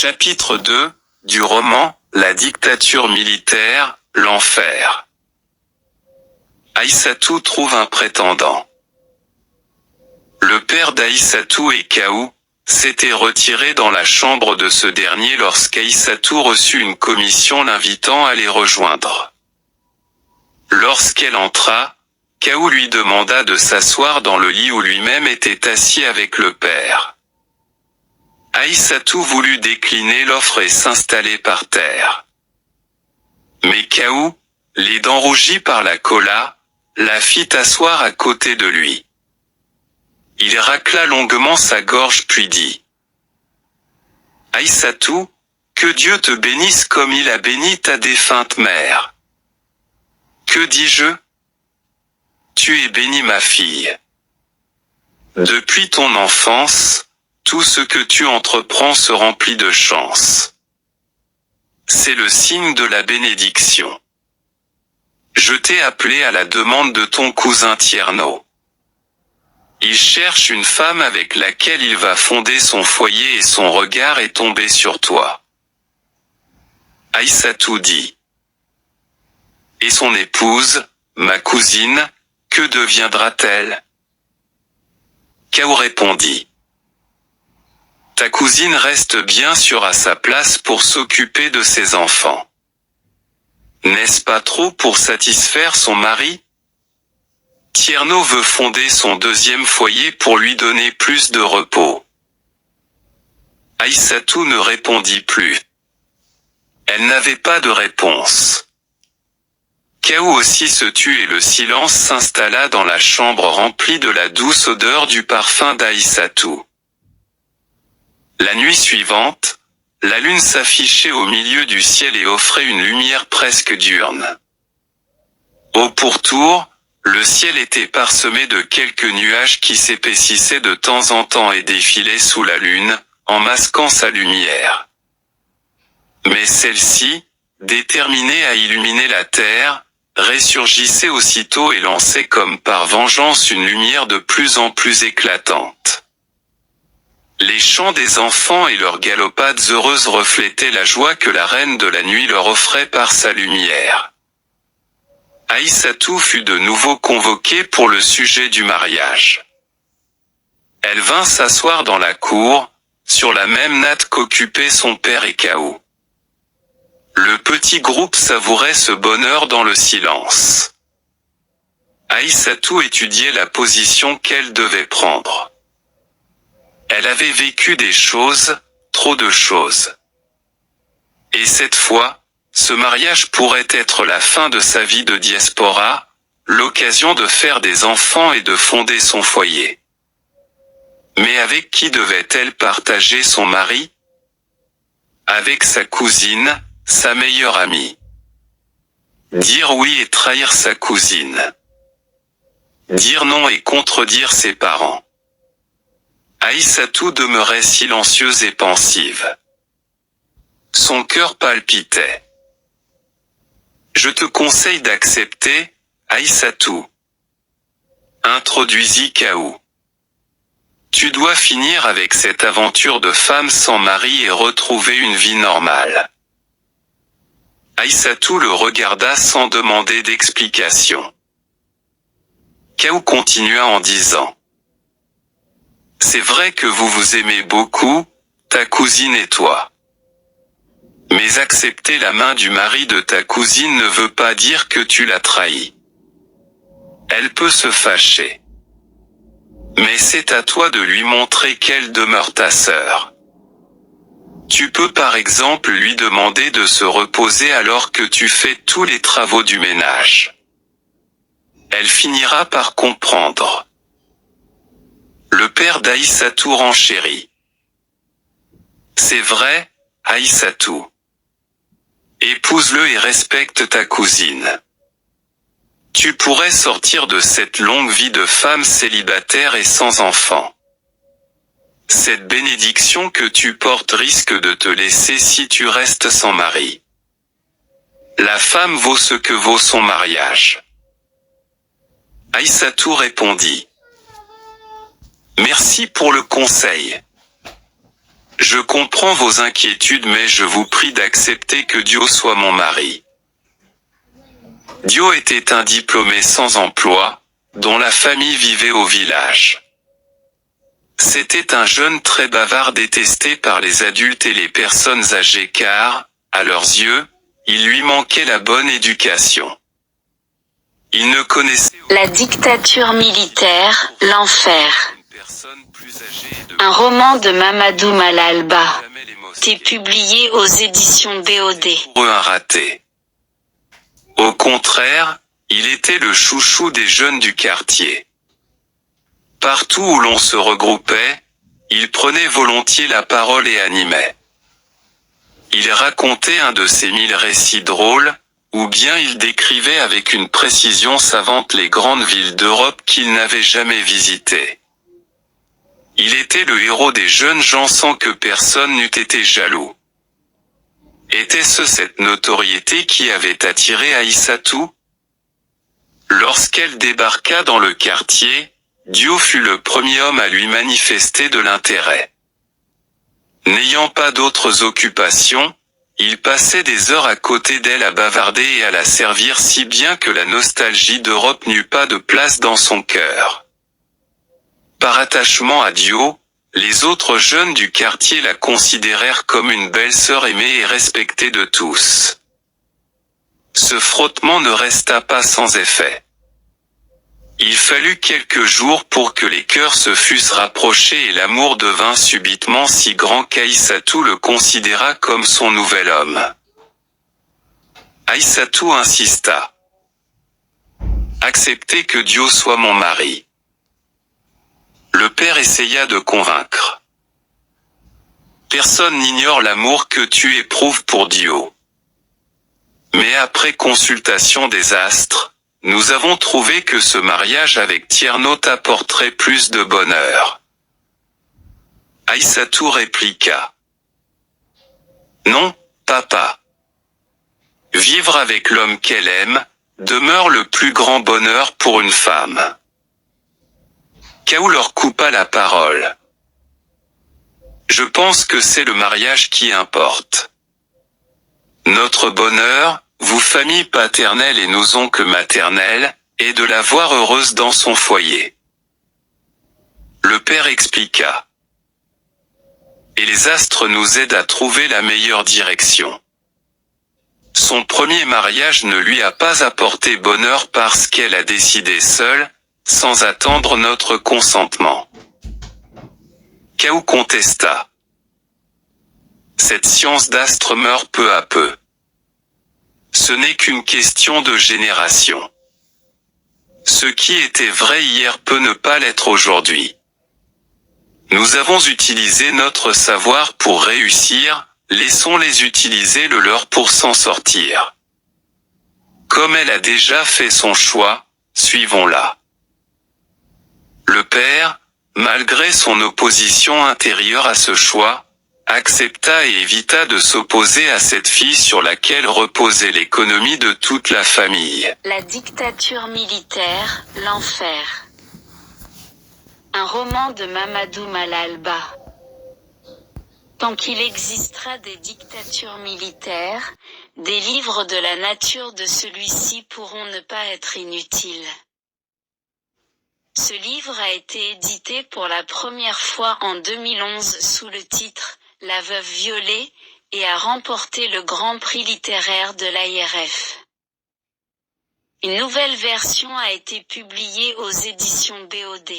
Chapitre 2, du roman, La dictature militaire, l'enfer. Aïssatou trouve un prétendant. Le père d'Aïssatou et Kaou s'était retiré dans la chambre de ce dernier lorsqu'Aïssatou reçut une commission l'invitant à les rejoindre. Lorsqu'elle entra, Kaou lui demanda de s'asseoir dans le lit où lui-même était assis avec le père. Aïssatou voulut décliner l'offre et s'installer par terre. Mais Kaou, les dents rougies par la cola, la fit asseoir à côté de lui. Il racla longuement sa gorge puis dit : « Aïssatou, que Dieu te bénisse comme il a béni ta défunte mère. » « Que dis-je ? Tu es bénie ma fille. Depuis ton enfance, tout ce que tu entreprends se remplit de chance. C'est le signe de la bénédiction. Je t'ai appelé à la demande de ton cousin Tierno. Il cherche une femme avec laquelle il va fonder son foyer et son regard est tombé sur toi. Aïssatou dit : « Et son épouse, ma cousine, que deviendra-t-elle ? » Kaou répondit : « Ta cousine reste bien sûr à sa place pour s'occuper de ses enfants. N'est-ce pas trop pour satisfaire son mari ? Tierno veut fonder son deuxième foyer pour lui donner plus de repos. » Aïssatou ne répondit plus. Elle n'avait pas de réponse. Kaou aussi se tut et le silence s'installa dans la chambre remplie de la douce odeur du parfum d'Aïssatou. La nuit suivante, la lune s'affichait au milieu du ciel et offrait une lumière presque diurne. Au pourtour, le ciel était parsemé de quelques nuages qui s'épaississaient de temps en temps et défilaient sous la lune, en masquant sa lumière. Mais celle-ci, déterminée à illuminer la terre, ressurgissait aussitôt et lançait comme par vengeance une lumière de plus en plus éclatante. Les chants des enfants et leurs galopades heureuses reflétaient la joie que la reine de la nuit leur offrait par sa lumière. Aïssatou fut de nouveau convoquée pour le sujet du mariage. Elle vint s'asseoir dans la cour, sur la même natte qu'occupaient son père et Kaou. Le petit groupe savourait ce bonheur dans le silence. Aïssatou étudiait la position qu'elle devait prendre. Elle avait vécu des choses, trop de choses. Et cette fois, ce mariage pourrait être la fin de sa vie de diaspora, l'occasion de faire des enfants et de fonder son foyer. Mais avec qui devait-elle partager son mari ? Avec sa cousine, sa meilleure amie. Dire oui et trahir sa cousine. Dire non et contredire ses parents. Aïssatou demeurait silencieuse et pensive. Son cœur palpitait. « Je te conseille d'accepter, Aïssatou. » Introduisit Kaou. « Tu dois finir avec cette aventure de femme sans mari et retrouver une vie normale. » Aïssatou le regarda sans demander d'explication. Kaou continua en disant : « C'est vrai que vous vous aimez beaucoup, ta cousine et toi. Mais accepter la main du mari de ta cousine ne veut pas dire que tu l'as trahi. Elle peut se fâcher. Mais c'est à toi de lui montrer qu'elle demeure ta sœur. Tu peux par exemple lui demander de se reposer alors que tu fais tous les travaux du ménage. Elle finira par comprendre. » Le père d'Aïssatou renchérit. « C'est vrai, Aïssatou. Épouse-le et respecte ta cousine. Tu pourrais sortir de cette longue vie de femme célibataire et sans enfant. Cette bénédiction que tu portes risque de te laisser si tu restes sans mari. La femme vaut ce que vaut son mariage. » Aïssatou répondit : « Merci pour le conseil. Je comprends vos inquiétudes mais je vous prie d'accepter que Dio soit mon mari. Dio était un diplômé sans emploi, dont la famille vivait au village. C'était un jeune très bavard détesté par les adultes et les personnes âgées car, à leurs yeux, il lui manquait la bonne éducation. Il ne connaissait La dictature militaire, l'enfer. une personne plus âgée et de Un roman de Mamadou Malalba. jamais les mosquées T'es publié aux éditions BOD. pour eux un raté. Au contraire, il était le chouchou des jeunes du quartier. Partout où l'on se regroupait, il prenait volontiers la parole et animait. Il racontait un de ses 1000 récits drôles, ou bien il décrivait avec une précision savante les grandes villes d'Europe qu'il n'avait jamais visitées. Il était le héros des jeunes gens sans que personne n'eût été jaloux. Était-ce cette notoriété qui avait attiré Aïssatou? Lorsqu'elle débarqua dans le quartier, Dio fut le premier homme à lui manifester de l'intérêt. N'ayant pas d'autres occupations, il passait des heures à côté d'elle à bavarder et à la servir si bien que la nostalgie d'Europe n'eut pas de place dans son cœur. Par attachement à Dio, les autres jeunes du quartier la considérèrent comme une belle-sœur aimée et respectée de tous. Ce frottement ne resta pas sans effet. Il fallut quelques jours pour que les cœurs se fussent rapprochés et l'amour devint subitement si grand qu'Aïssatou le considéra comme son nouvel homme. Aïssatou insista. Acceptez que Dio soit mon mari. Le père essaya de convaincre. Personne n'ignore l'amour que tu éprouves pour Dio. Mais après consultation des astres, nous avons trouvé que ce mariage avec Tierno t'apporterait plus de bonheur. Aïssatou répliqua. Non, papa. Vivre avec l'homme qu'elle aime, demeure le plus grand bonheur pour une femme. Kaou leur coupa la parole. Je pense que c'est le mariage qui importe. Notre bonheur, vous famille paternelle et nos oncles maternels, est de la voir heureuse dans son foyer. Le père expliqua. Et les astres nous aident à trouver la meilleure direction. Son premier mariage ne lui a pas apporté bonheur parce qu'elle a décidé seule, sans attendre notre consentement. Kaou contesta. Cette science d'astres meurt peu à peu. Ce n'est qu'une question de génération. Ce qui était vrai hier peut ne pas l'être aujourd'hui. Nous avons utilisé notre savoir pour réussir, laissons-les utiliser le leur pour s'en sortir. Comme elle a déjà fait son choix, suivons-la. Le père, malgré son opposition intérieure à ce choix, accepta et évita de s'opposer à cette fille sur laquelle reposait l'économie de toute la famille. La dictature militaire, l'enfer. Un roman de Mamadou Malalba. Tant qu'il existera des dictatures militaires, des livres de la nature de celui-ci pourront ne pas être inutiles. Ce livre a été édité pour la première fois en 2011 sous le titre « La veuve violée » et a remporté le Grand Prix littéraire de l'AIRF. Une nouvelle version a été publiée aux éditions BOD.